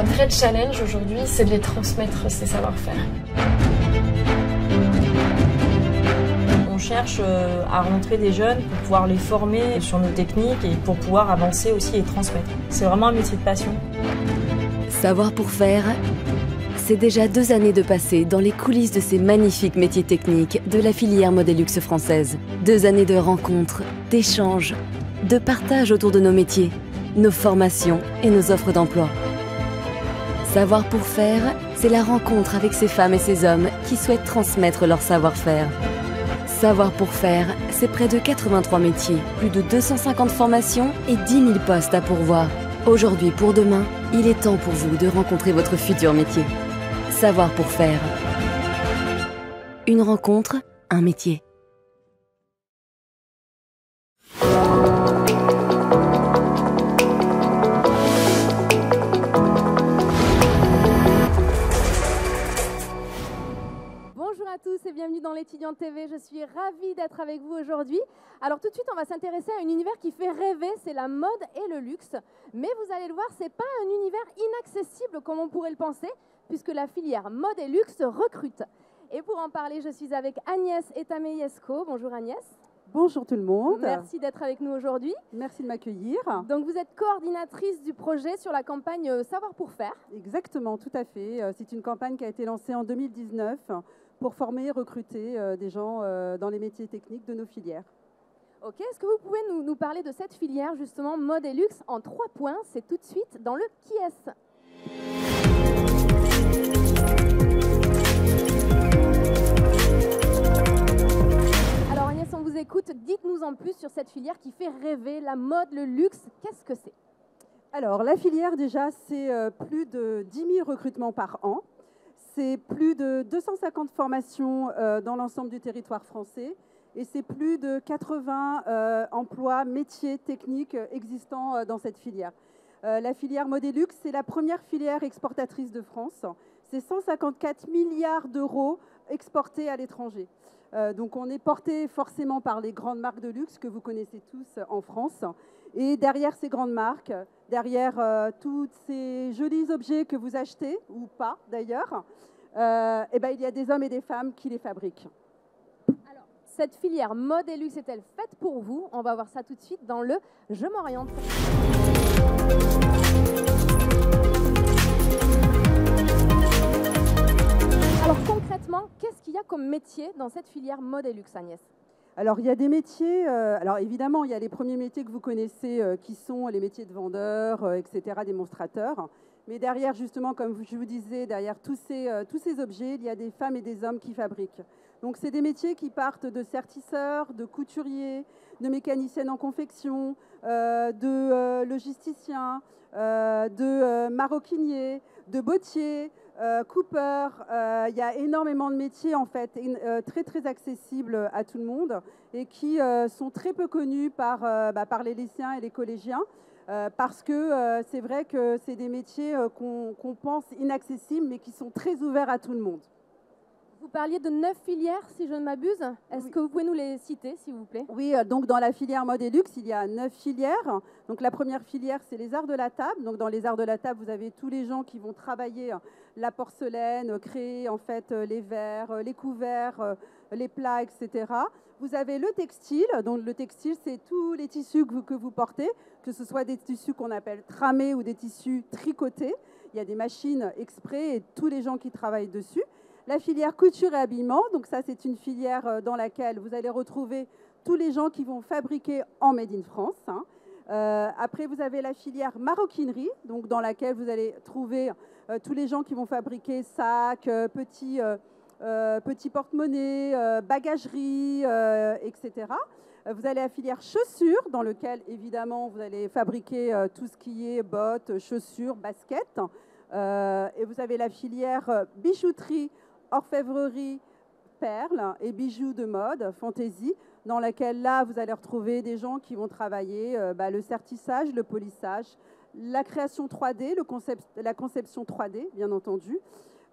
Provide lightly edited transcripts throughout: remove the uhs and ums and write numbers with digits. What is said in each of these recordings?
vrai challenge aujourd'hui, c'est de les transmettre ces savoir-faire. On cherche à rentrer des jeunes pour pouvoir les former sur nos techniques et pour pouvoir avancer aussi et transmettre. C'est vraiment un métier de passion. Savoir pour faire, c'est déjà 2 années de passé dans les coulisses de ces magnifiques métiers techniques de la filière Modelux française. 2 années de rencontres, d'échanges, de partage autour de nos métiers, nos formations et nos offres d'emploi. Savoir pour faire, c'est la rencontre avec ces femmes et ces hommes qui souhaitent transmettre leur savoir-faire. Savoir pour faire, c'est près de 83 métiers, plus de 250 formations et 10 000 postes à pourvoir. Aujourd'hui pour demain, il est temps pour vous de rencontrer votre futur métier. Savoir pour faire. Une rencontre, un métier. Bonjour à tous et bienvenue dans l'Étudiante TV. Je suis ravie d'être avec vous aujourd'hui. Alors tout de suite, on va s'intéresser à un univers qui fait rêver, c'est la mode et le luxe. Mais vous allez le voir, c'est pas un univers inaccessible comme on pourrait le penser, puisque la filière mode et luxe recrute. Et pour en parler, je suis avec Agnès Etameyesco. Bonjour Agnès. Bonjour tout le monde. Merci d'être avec nous aujourd'hui. Merci de m'accueillir. Donc vous êtes coordinatrice du projet sur la campagne Savoir pour faire. Exactement, tout à fait. C'est une campagne qui a été lancée en 2019 pour former et recruter des gens dans les métiers techniques de nos filières. Ok, est-ce que vous pouvez nous parler de cette filière justement mode et luxe en 3 points? C'est tout de suite dans le qui est-ce. Alors Agnès, on vous écoute. Dites-nous en plus sur cette filière qui fait rêver, la mode, le luxe. Qu'est-ce que c'est? Alors la filière déjà, c'est plus de 10 000 recrutements par an. C'est plus de 250 formations dans l'ensemble du territoire français et c'est plus de 80 emplois, métiers, techniques existants dans cette filière. La filière mode et luxe, c'est la première filière exportatrice de France. C'est 154 milliards d'euros exportés à l'étranger. Donc on est porté forcément par les grandes marques de luxe que vous connaissez tous en France. Et derrière ces grandes marques, derrière tous ces jolis objets que vous achetez, ou pas d'ailleurs, il y a des hommes et des femmes qui les fabriquent. Alors, cette filière mode et luxe est-elle faite pour vous? On va voir ça tout de suite dans le Je m'oriente. Alors concrètement, qu'est-ce qu'il y a comme métier dans cette filière mode et luxe, Agnès? Alors, il y a des métiers, alors évidemment, il y a les premiers métiers que vous connaissez qui sont les métiers de vendeurs, etc., démonstrateurs. Mais derrière, justement, comme je vous disais, derrière tous ces objets, il y a des femmes et des hommes qui fabriquent. Donc, c'est des métiers qui partent de sertisseurs, de couturiers, de mécaniciennes en confection, de logisticiens, de maroquiniers, de bottiers, coupeurs. Il y a énormément de métiers en fait très très accessibles à tout le monde et qui sont très peu connus par les lycéens et les collégiens parce que c'est vrai que c'est des métiers qu'on pense inaccessibles mais qui sont très ouverts à tout le monde. Vous parliez de 9 filières, si je ne m'abuse. Est-ce Oui. que vous pouvez nous les citer, s'il vous plaît? Oui, donc dans la filière mode et luxe, il y a 9 filières. Donc la première filière, c'est les arts de la table. Donc dans les arts de la table, vous avez tous les gens qui vont travailler la porcelaine, créer en fait les verres, les couverts, les plats, etc. Vous avez le textile. Donc le textile, c'est tous les tissus que vous portez, que ce soit des tissus qu'on appelle tramés ou des tissus tricotés. Il y a des machines exprès et tous les gens qui travaillent dessus. La filière couture et habillement, donc ça c'est une filière dans laquelle vous allez retrouver tous les gens qui vont fabriquer en Made in France. Après vous avez la filière maroquinerie, donc dans laquelle vous allez trouver tous les gens qui vont fabriquer sacs, petits porte-monnaies, bagageries, etc. Vous avez la filière chaussures, dans laquelle évidemment vous allez fabriquer tout ce qui est bottes, chaussures, baskets. Et vous avez la filière bijouterie, orfèvrerie, perles et bijoux de mode, fantaisie, dans laquelle là, vous allez retrouver des gens qui vont travailler le sertissage, le polissage, la création 3D, la conception 3D, bien entendu.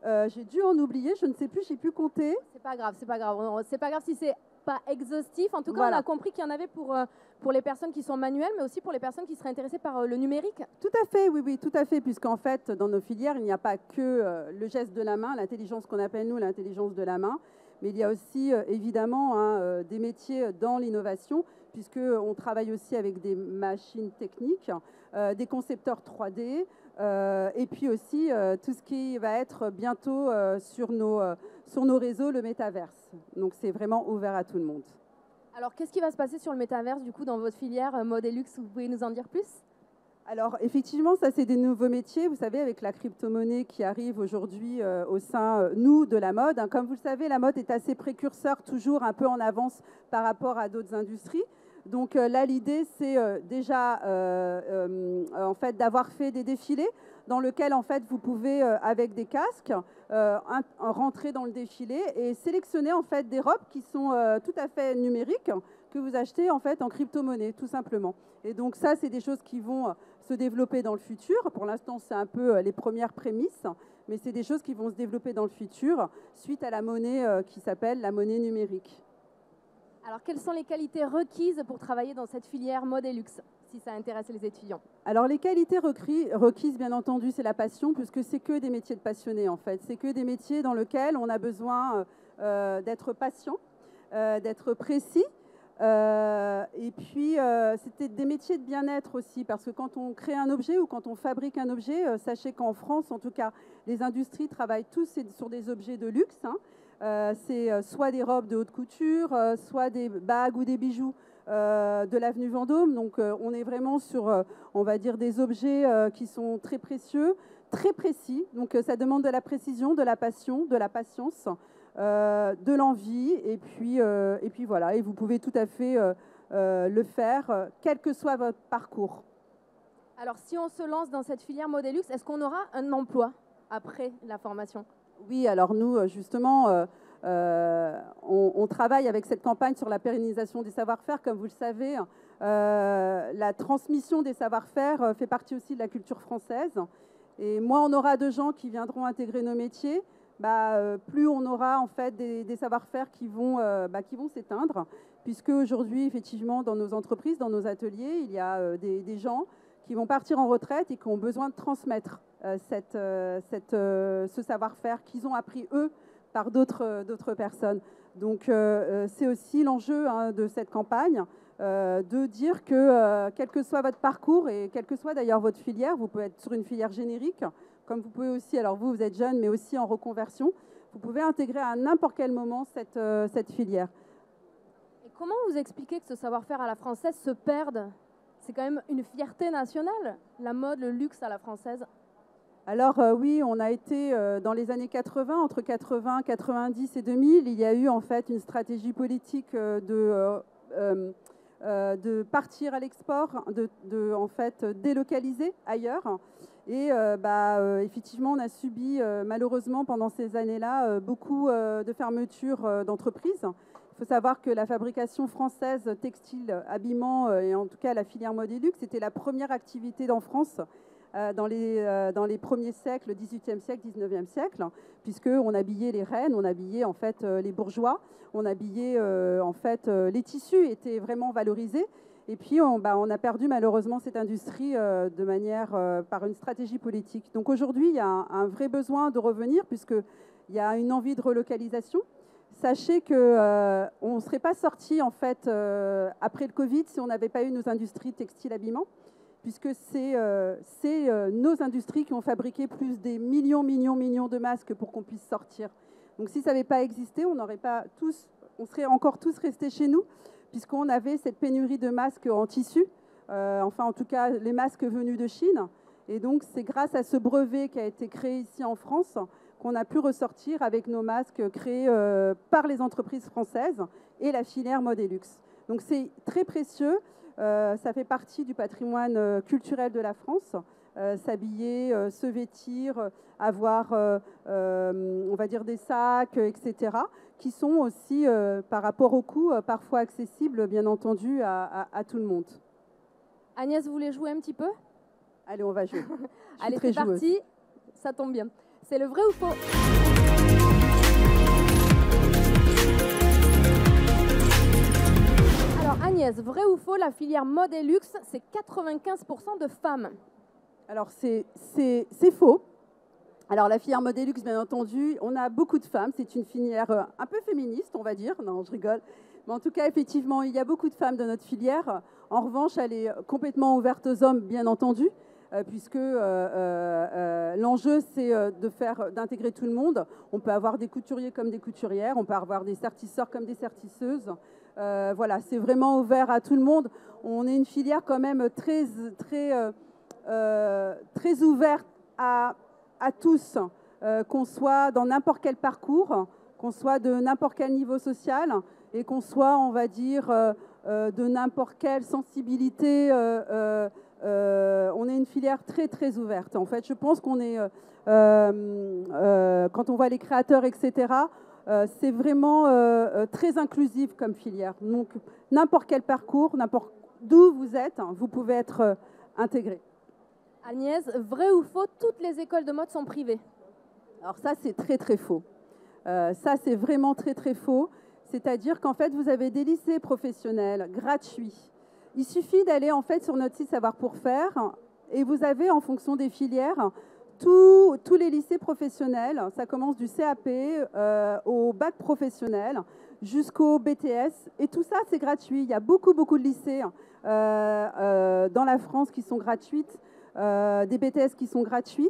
J'ai dû en oublier, je ne sais plus, j'ai pu compter. C'est pas grave, c'est pas grave. C'est pas grave si c'est pas exhaustif. En tout cas, Voilà. on a compris qu'il y en avait pour les personnes qui sont manuelles, mais aussi pour les personnes qui seraient intéressées par le numérique. Tout à fait, oui, oui, tout à fait, puisqu'en fait, dans nos filières, il n'y a pas que le geste de la main, l'intelligence qu'on appelle, nous, l'intelligence de la main, mais il y a aussi, évidemment, des métiers dans l'innovation, puisqu'on travaille aussi avec des machines techniques, des concepteurs 3D, et puis aussi tout ce qui va être bientôt sur nos réseaux, le métaverse. Donc, c'est vraiment ouvert à tout le monde. Alors, qu'est-ce qui va se passer sur le métaverse, du coup, dans votre filière mode et luxe? Vous pouvez nous en dire plus? Alors, effectivement, ça, c'est des nouveaux métiers. Vous savez, avec la crypto-monnaie qui arrive aujourd'hui au sein, nous, de la mode. Hein. Comme vous le savez, la mode est assez précurseur, toujours un peu en avance par rapport à d'autres industries. Donc là, l'idée, c'est déjà en fait, d'avoir fait des défilés dans lesquels, en fait, vous pouvez, avec des casques, rentrer dans le défilé et sélectionner, en fait, des robes qui sont tout à fait numériques, que vous achetez, en fait, en crypto-monnaie, tout simplement. Et donc ça, c'est des choses qui vont se développer dans le futur. Pour l'instant, c'est un peu les premières prémices, mais c'est des choses qui vont se développer dans le futur suite à la monnaie qui s'appelle la monnaie numérique. Alors, quelles sont les qualités requises pour travailler dans cette filière mode et luxe, si ça intéresse les étudiants? Alors, les qualités requises, bien entendu, c'est la passion, puisque c'est que des métiers de passionnés, en fait. C'est que des métiers dans lesquels on a besoin d'être patient, d'être précis. Et puis, c'était des métiers de bien-être aussi, parce que quand on crée un objet ou quand on fabrique un objet, sachez qu'en France, en tout cas, les industries travaillent tous sur des objets de luxe, hein. C'est soit des robes de haute couture, soit des bagues ou des bijoux de l'avenue Vendôme. Donc on est vraiment sur, on va dire, des objets qui sont très précieux, très précis. Donc ça demande de la précision, de la passion, de la patience, de l'envie. Et puis voilà, et vous pouvez tout à fait le faire, quel que soit votre parcours. Alors si on se lance dans cette filière mode et luxe, est-ce qu'on aura un emploi après la formation? Oui, alors nous, justement, on travaille avec cette campagne sur la pérennisation des savoir-faire. Comme vous le savez, la transmission des savoir-faire fait partie aussi de la culture française. Et moins on aura de gens qui viendront intégrer nos métiers, plus on aura en fait des savoir-faire qui vont s'éteindre. Puisque aujourd'hui, effectivement, dans nos entreprises, dans nos ateliers, il y a des gens qui vont partir en retraite et qui ont besoin de transmettre ce savoir-faire qu'ils ont appris, eux, par d'autres personnes. Donc, c'est aussi l'enjeu de cette campagne, de dire que, quel que soit votre parcours et quelle que soit d'ailleurs votre filière, vous pouvez être sur une filière générique, comme vous pouvez aussi, alors vous êtes jeune, mais aussi en reconversion, vous pouvez intégrer à n'importe quel moment cette filière. Et comment vous expliquez que ce savoir-faire à la française se perde? C'est quand même une fierté nationale, la mode, le luxe à la française. Alors oui, on a été dans les années 80, entre 80, 90 et 2000, il y a eu en fait une stratégie politique de partir à l'export, de en fait délocaliser ailleurs. Et effectivement, on a subi malheureusement pendant ces années-là beaucoup de fermetures d'entreprises. Il faut savoir que la fabrication française, textile, habillement, et en tout cas la filière mode et luxe, c'était la première activité en France dans les premiers siècles, 18e siècle, 19e siècle, puisqu'on habillait les reines, on habillait en fait les bourgeois, on habillait en fait les tissus étaient vraiment valorisés. Et puis on a perdu malheureusement cette industrie de manière par une stratégie politique. Donc aujourd'hui, il y a un vrai besoin de revenir puisqu'il y a une envie de relocalisation. Sachez qu'on ne serait pas sorti en fait après le Covid si on n'avait pas eu nos industries textiles habillement, puisque c'est nos industries qui ont fabriqué plus des millions de masques pour qu'on puisse sortir. Donc si ça n'avait pas existé, on serait encore tous restés chez nous, puisqu'on avait cette pénurie de masques en tissu, enfin en tout cas les masques venus de Chine. Et donc c'est grâce à ce brevet qui a été créé ici en France qu'on a pu ressortir avec nos masques créés par les entreprises françaises et la filière mode et luxe. Donc c'est très précieux, ça fait partie du patrimoine culturel de la France. S'habiller, se vêtir, avoir, on va dire, des sacs, etc., qui sont aussi, par rapport au coût, parfois accessibles, bien entendu, à tout le monde. Agnès, vous voulez jouer un petit peu? Allez, on va jouer. Allez, c'est parti, ça tombe bien. C'est le vrai ou faux? Agnès, vrai ou faux, la filière mode et luxe, c'est 95% de femmes? Alors, c'est faux. Alors, la filière mode et luxe, bien entendu, on a beaucoup de femmes. C'est une filière un peu féministe, on va dire. Non, je rigole. Mais en tout cas, effectivement, il y a beaucoup de femmes dans notre filière. En revanche, elle est complètement ouverte aux hommes, bien entendu, puisque l'enjeu, c'est d'intégrer tout le monde. On peut avoir des couturiers comme des couturières, on peut avoir des sertisseurs comme des sertisseuses. Voilà, c'est vraiment ouvert à tout le monde. On est une filière quand même très ouverte à tous, qu'on soit dans n'importe quel parcours, qu'on soit de n'importe quel niveau social et qu'on soit, on va dire, de n'importe quelle sensibilité. On est une filière très ouverte. En fait, je pense qu'on est, quand on voit les créateurs, etc., c'est vraiment très inclusif comme filière. Donc, n'importe quel parcours, n'importe d'où vous êtes, vous pouvez être intégré. Agnès, vrai ou faux, toutes les écoles de mode sont privées? Alors ça, c'est très faux. Ça, c'est vraiment très faux. C'est-à-dire qu'en fait, vous avez des lycées professionnels gratuits. Il suffit d'aller en fait sur notre site Savoir pour faire et vous avez en fonction des filières tous les lycées professionnels. Ça commence du CAP au bac professionnel jusqu'au BTS et tout ça c'est gratuit. Il y a beaucoup de lycées dans la France qui sont gratuites, des BTS qui sont gratuits.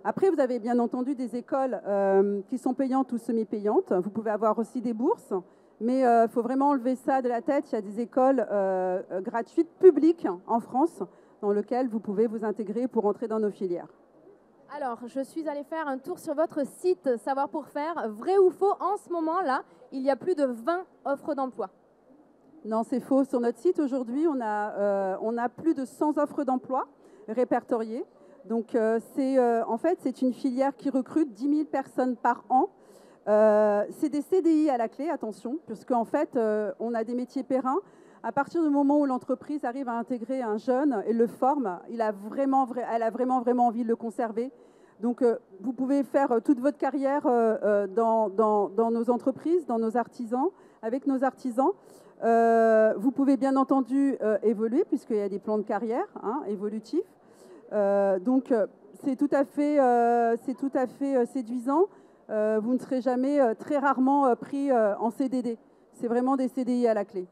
Après, vous avez bien entendu des écoles qui sont payantes ou semi-payantes. Vous pouvez avoir aussi des bourses. Mais il faut vraiment enlever ça de la tête. Il y a des écoles gratuites, publiques en France, dans lesquelles vous pouvez vous intégrer pour entrer dans nos filières. Alors, je suis allée faire un tour sur votre site Savoir pour faire. Vrai ou faux, en ce moment-là, il y a plus de 20 offres d'emploi? Non, c'est faux. Sur notre site, aujourd'hui, on a plus de 100 offres d'emploi répertoriées. Donc, en fait, c'est une filière qui recrute 10 000 personnes par an. C'est des CDI à la clé, attention, puisqu'en fait, on a des métiers périns. À partir du moment où l'entreprise arrive à intégrer un jeune et le forme, elle a vraiment envie de le conserver. Donc, vous pouvez faire toute votre carrière dans nos entreprises, dans nos artisans, avec nos artisans. Vous pouvez bien entendu évoluer, puisqu'il y a des plans de carrière évolutifs. Donc, c'est tout à fait séduisant. Vous ne serez jamais, très rarement pris en CDD. C'est vraiment des CDI à la clé.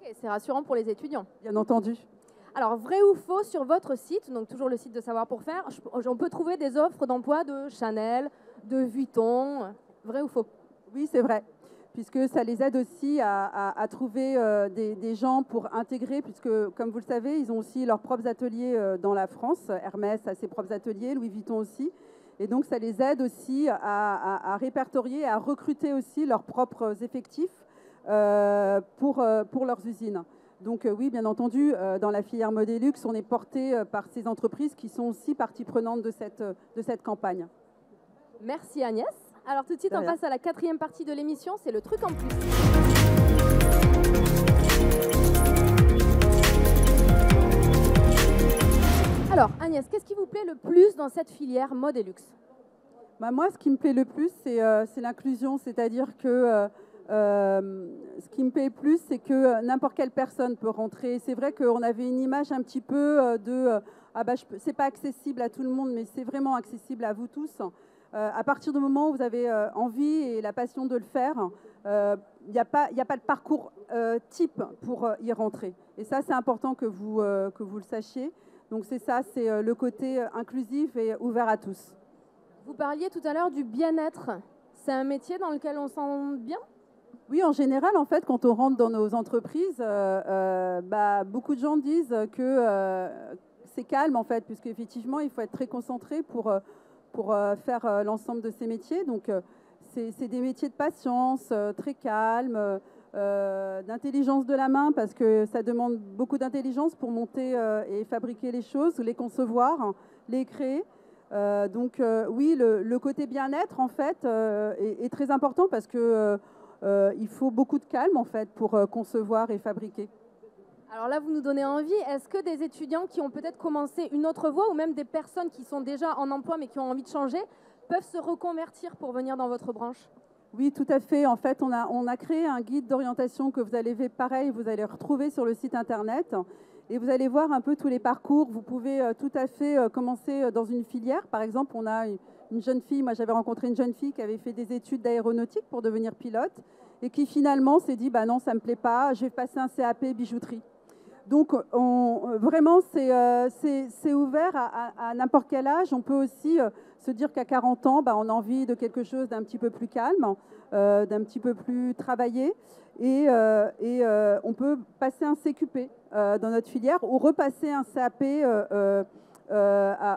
Okay, c'est rassurant pour les étudiants. Bien entendu. Alors, vrai ou faux, sur votre site, donc toujours le site de Savoir pour faire, on peut trouver des offres d'emploi de Chanel, de Vuitton. Vrai ou faux? Oui, c'est vrai. Puisque ça les aide aussi à trouver des gens pour intégrer, puisque, comme vous le savez, ils ont aussi leurs propres ateliers dans la France. Hermès a ses propres ateliers, Louis Vuitton aussi. Et donc, ça les aide aussi à répertorier, à recruter aussi leurs propres effectifs pour leurs usines. Donc, oui, bien entendu, dans la filière mode et luxe, on est porté par ces entreprises qui sont aussi partie prenante de cette campagne. Merci Agnès. Alors, tout de suite, on passe à la 4e partie de l'émission, c'est le truc en plus. Alors, Agnès, qu'est-ce qui vous plaît le plus dans cette filière mode et luxe? Moi, ce qui me plaît le plus, c'est l'inclusion. C'est-à-dire que ce qui me plaît le plus, c'est que n'importe quelle personne peut rentrer. C'est vrai qu'on avait une image un petit peu c'est pas accessible à tout le monde, mais c'est vraiment accessible à vous tous. À partir du moment où vous avez envie et la passion de le faire, il n'y a pas de parcours type pour y rentrer. Et ça, c'est important que vous le sachiez. Donc c'est ça, c'est le côté inclusif et ouvert à tous. Vous parliez tout à l'heure du bien-être. C'est un métier dans lequel on se sent bien? Oui, en général, en fait, quand on rentre dans nos entreprises, beaucoup de gens disent que c'est calme, en fait, puisqu'effectivement, il faut être très concentré pour faire l'ensemble de ces métiers. Donc, c'est des métiers de patience, très calmes, d'intelligence de la main, parce que ça demande beaucoup d'intelligence pour monter et fabriquer les choses, les concevoir, les créer. Oui, le côté bien-être, en fait, est très important parce que il faut beaucoup de calme, en fait, pour concevoir et fabriquer. Alors là, vous nous donnez envie. Est-ce que des étudiants qui ont peut-être commencé une autre voie ou même des personnes qui sont déjà en emploi mais qui ont envie de changer peuvent se reconvertir pour venir dans votre branche? Oui, tout à fait. En fait, on a créé un guide d'orientation que vous allez pareil, vous allez retrouver sur le site internet. Et vous allez voir un peu tous les parcours. Vous pouvez tout à fait commencer dans une filière. Par exemple, on a une jeune fille, moi j'avais rencontré une jeune fille qui avait fait des études d'aéronautique pour devenir pilote et qui finalement s'est dit, bah non, ça ne me plaît pas, je vais passer un CAP bijouterie. Donc vraiment, c'est ouvert à n'importe quel âge. On peut aussi se dire qu'à 40 ans, bah, on a envie de quelque chose d'un petit peu plus calme, d'un petit peu plus travaillé. Et on peut passer un CQP dans notre filière ou repasser un CAP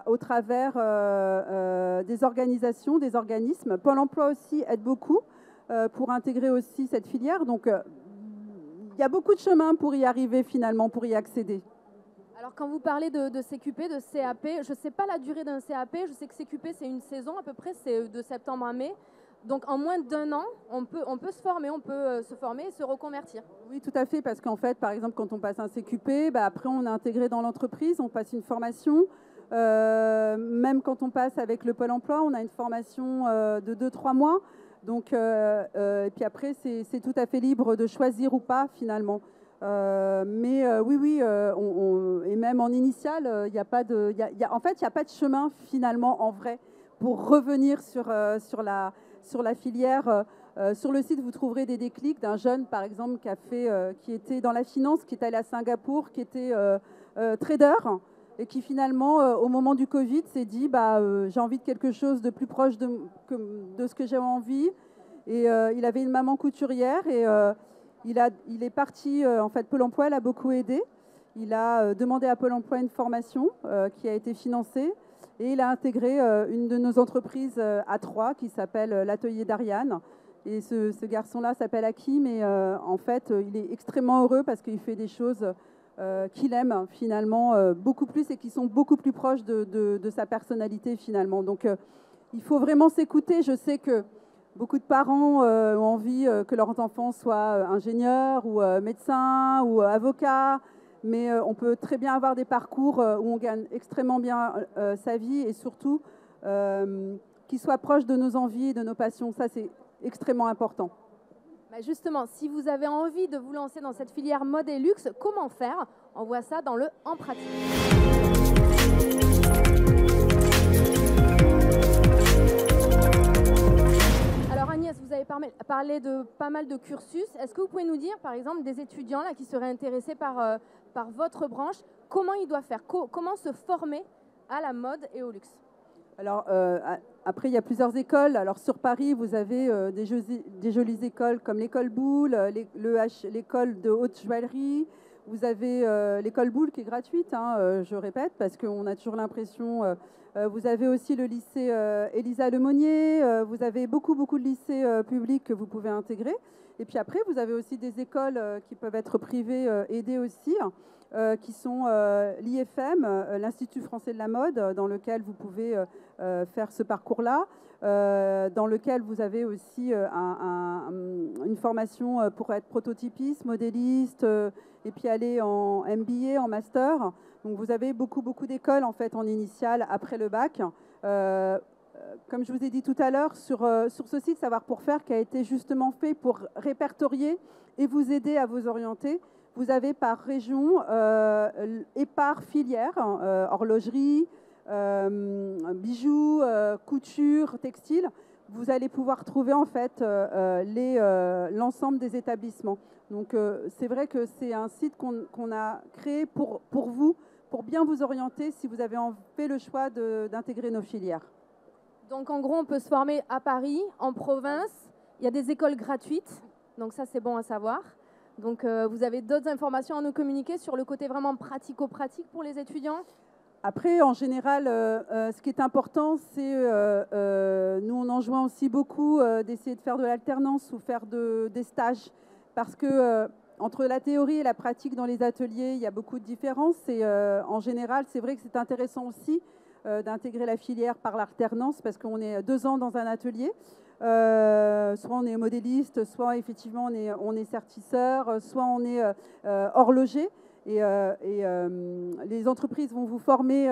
au travers des organisations, des organismes. Pôle emploi aussi aide beaucoup pour intégrer aussi cette filière. Donc, il y a beaucoup de chemin pour y arriver finalement, pour y accéder. Alors quand vous parlez de CQP, de CAP, je ne sais pas la durée d'un CAP, je sais que CQP c'est une saison à peu près, c'est de septembre à mai. Donc en moins d'1 an, on peut se former, et se reconvertir. Oui, tout à fait, parce qu'en fait, par exemple, quand on passe un CQP, bah, après on est intégré dans l'entreprise, on passe une formation. Même quand on passe avec le Pôle emploi, on a une formation de 2-3 mois. Donc, et puis après, c'est tout à fait libre de choisir ou pas finalement. Oui, et même en initial, il n'y a pas de, en fait, il n'y a pas de chemin finalement en vrai pour revenir sur la filière. Sur le site, vous trouverez des déclics d'un jeune, par exemple, qui était dans la finance, qui est allé à Singapour, qui était trader et qui finalement, au moment du Covid, s'est dit j'ai envie de quelque chose de plus proche de ce que j'ai envie. Et il avait une maman couturière et il est parti, en fait, Pôle emploi l'a beaucoup aidé. Il a demandé à Pôle emploi une formation qui a été financée et il a intégré une de nos entreprises à Troyes qui s'appelle l'Atelier d'Ariane. Et ce garçon-là s'appelle Hakim et en fait, il est extrêmement heureux parce qu'il fait des choses qu'il aime finalement beaucoup plus et qui sont beaucoup plus proches de sa personnalité finalement. Donc il faut vraiment s'écouter. Je sais que beaucoup de parents ont envie que leurs enfants soient ingénieurs ou médecins ou avocats, mais on peut très bien avoir des parcours où on gagne extrêmement bien sa vie et surtout qu'ils soient proches de nos envies et de nos passions. Ça, c'est extrêmement important. Justement, si vous avez envie de vous lancer dans cette filière mode et luxe, comment faire? On voit ça dans le En pratique. Alors Agnès, vous avez parlé de pas mal de cursus. Est-ce que vous pouvez nous dire, par exemple, des étudiants là, qui seraient intéressés par votre branche, comment ils doivent faire? Comment se former à la mode et au luxe? Alors, après, il y a plusieurs écoles. Alors, sur Paris, vous avez des jolies écoles comme l'école Boulle, l'école de haute joaillerie. Vous avez l'école Boulle qui est gratuite, hein, je répète, parce qu'on a toujours l'impression... vous avez aussi le lycée Élisa Lemonnier. Vous avez beaucoup de lycées publics que vous pouvez intégrer. Et puis après, vous avez aussi des écoles qui peuvent être privées, aidées aussi, qui sont l'IFM, l'Institut français de la mode, dans lequel vous pouvez faire ce parcours-là, dans lequel vous avez aussi une formation pour être prototypiste, modéliste, et puis aller en MBA, en master. Donc vous avez beaucoup d'écoles en fait en initiale après le bac. Comme je vous ai dit tout à l'heure, sur ce site Savoir pour faire, qui a été justement fait pour répertorier et vous aider à vous orienter, vous avez par région et par filière, horlogerie, bijoux, couture, textile. Vous allez pouvoir trouver en fait l'ensemble des établissements. Donc c'est vrai que c'est un site qu'on a créé pour vous, pour bien vous orienter si vous avez fait le choix d'intégrer nos filières. Donc en gros, on peut se former à Paris, en province. Il y a des écoles gratuites, donc ça c'est bon à savoir. Donc vous avez d'autres informations à nous communiquer sur le côté vraiment pratico-pratique pour les étudiants? Après, en général, ce qui est important, c'est, nous on enjoint aussi beaucoup d'essayer de faire de l'alternance ou faire des stages. Parce que entre la théorie et la pratique dans les ateliers, il y a beaucoup de différences. Et en général, c'est vrai que c'est intéressant aussi d'intégrer la filière par l'alternance parce qu'on est 2 ans dans un atelier. Soit on est modéliste, soit effectivement on est certisseur, soit on est horloger. Et les entreprises vont vous former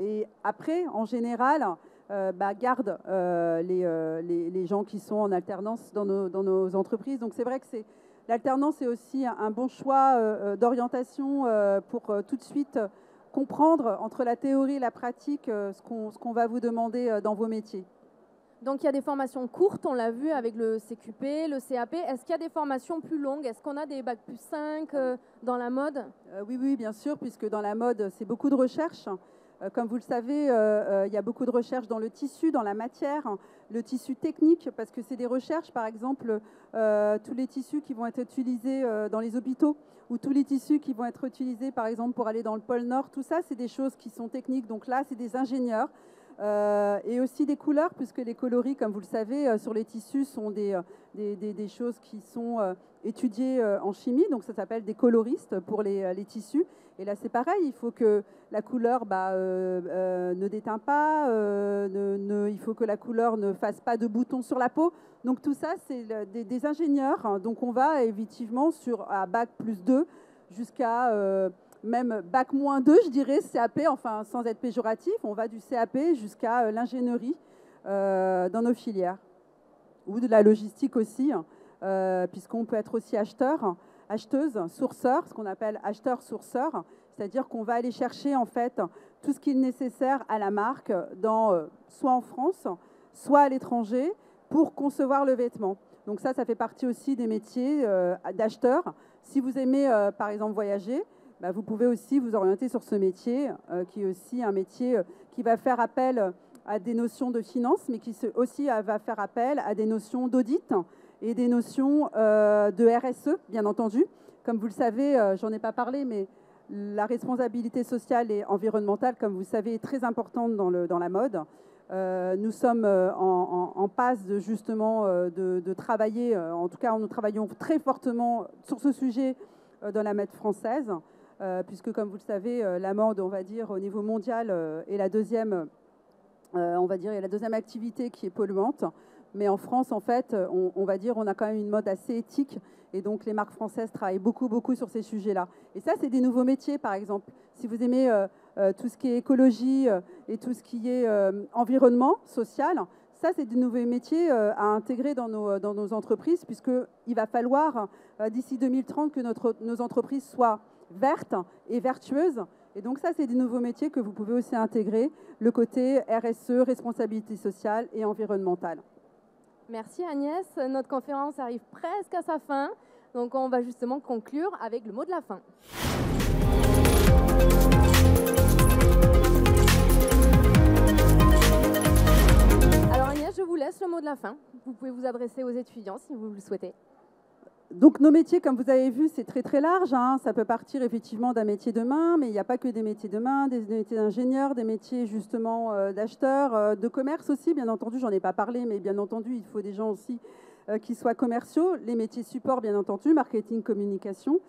et après, en général, gardent les gens qui sont en alternance dans nos entreprises. Donc c'est vrai que l'alternance est aussi un bon choix d'orientation pour tout de suite comprendre entre la théorie et la pratique ce qu'on va vous demander dans vos métiers. Donc il y a des formations courtes, on l'a vu avec le CQP, le CAP. Est-ce qu'il y a des formations plus longues? Est-ce qu'on a des Bac plus 5 dans la mode? Oui, bien sûr, puisque dans la mode, c'est beaucoup de recherche. Comme vous le savez, il y a beaucoup de recherches dans le tissu, dans la matière, le tissu technique, parce que c'est des recherches, par exemple, tous les tissus qui vont être utilisés dans les hôpitaux, ou tous les tissus qui vont être utilisés, par exemple, pour aller dans le pôle Nord. Tout ça, c'est des choses qui sont techniques. Donc là, c'est des ingénieurs. Et aussi des couleurs, puisque les coloris, comme vous le savez, sur les tissus sont des choses qui sont étudiées en chimie, donc ça s'appelle des coloristes pour les tissus. Et là, c'est pareil, il faut que la couleur ne déteint pas, il faut que la couleur ne fasse pas de boutons sur la peau. Donc tout ça, c'est des ingénieurs. Donc on va effectivement à Bac plus 2 jusqu'à... même Bac moins 2, je dirais, CAP, enfin sans être péjoratif, on va du CAP jusqu'à l'ingénierie dans nos filières. Ou de la logistique aussi, puisqu'on peut être aussi acheteuse, sourceur, ce qu'on appelle acheteur-sourceur, c'est-à-dire qu'on va aller chercher en fait tout ce qui est nécessaire à la marque, soit en France, soit à l'étranger, pour concevoir le vêtement. Donc ça fait partie aussi des métiers d'acheteur. Si vous aimez, par exemple, voyager, vous pouvez aussi vous orienter sur ce métier, qui est aussi un métier qui va faire appel à des notions de finance, mais qui aussi va faire appel à des notions d'audit et des notions de RSE, bien entendu. Comme vous le savez, j'en ai pas parlé, mais la responsabilité sociale et environnementale, comme vous le savez, est très importante dans la mode. Nous sommes en passe de travailler, en tout cas nous travaillons très fortement sur ce sujet dans la mode française. Puisque, comme vous le savez, la mode, on va dire, au niveau mondial, est la deuxième, activité qui est polluante. Mais en France, en fait, on va dire, on a quand même une mode assez éthique. Et donc, les marques françaises travaillent beaucoup sur ces sujets-là. Et ça, c'est des nouveaux métiers, par exemple. Si vous aimez tout ce qui est écologie et tout ce qui est environnement social, ça, c'est des nouveaux métiers à intégrer dans nos entreprises, puisqu'il va falloir, d'ici 2030, que nos entreprises soient vertes et vertueuses. Et donc ça, c'est des nouveaux métiers que vous pouvez aussi intégrer, le côté RSE, responsabilité sociale et environnementale. Merci Agnès. Notre conférence arrive presque à sa fin. Donc on va justement conclure avec le mot de la fin. Alors Agnès, je vous laisse le mot de la fin. Vous pouvez vous adresser aux étudiants si vous le souhaitez. Donc nos métiers, comme vous avez vu, c'est très large. Ça peut partir effectivement d'un métier de main, mais il n'y a pas que des métiers de main, des métiers d'ingénieurs, des métiers justement d'acheteurs, de commerce aussi, bien entendu. J'en ai pas parlé, mais bien entendu, il faut des gens aussi qui soient commerciaux. Les métiers support, bien entendu, marketing, communication.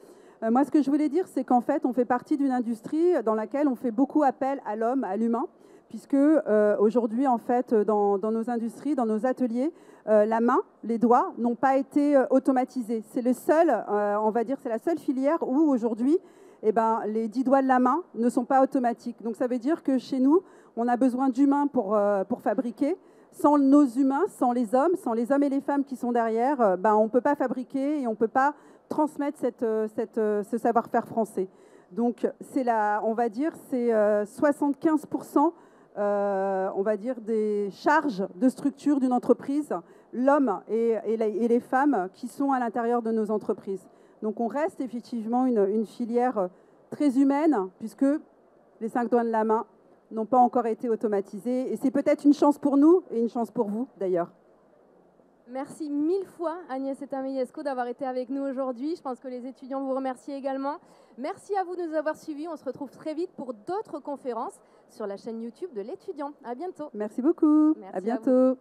Moi, ce que je voulais dire, c'est qu'en fait, on fait partie d'une industrie dans laquelle on fait beaucoup appel à l'homme, à l'humain, puisque aujourd'hui, en fait, dans nos industries, dans nos ateliers, la main, les doigts n'ont pas été automatisés. C'est le seul, on va dire, c'est la seule filière où aujourd'hui, les 10 doigts de la main ne sont pas automatiques. Donc ça veut dire que chez nous, on a besoin d'humains pour fabriquer. Sans nos humains, sans les hommes et les femmes qui sont derrière, on ne peut pas fabriquer et on ne peut pas transmettre ce savoir-faire français. Donc on va dire, c'est 75%. On va dire des charges de structure d'une entreprise, l'homme et les femmes qui sont à l'intérieur de nos entreprises. Donc on reste effectivement une filière très humaine, puisque les 5 doigts de la main n'ont pas encore été automatisés. Et c'est peut-être une chance pour nous et une chance pour vous d'ailleurs. Merci 1000 fois Agnès Etameyesco d'avoir été avec nous aujourd'hui. Je pense que les étudiants vous remercient également. Merci à vous de nous avoir suivis. On se retrouve très vite pour d'autres conférences sur la chaîne YouTube de l'étudiant. À bientôt. Merci beaucoup. Merci à bientôt.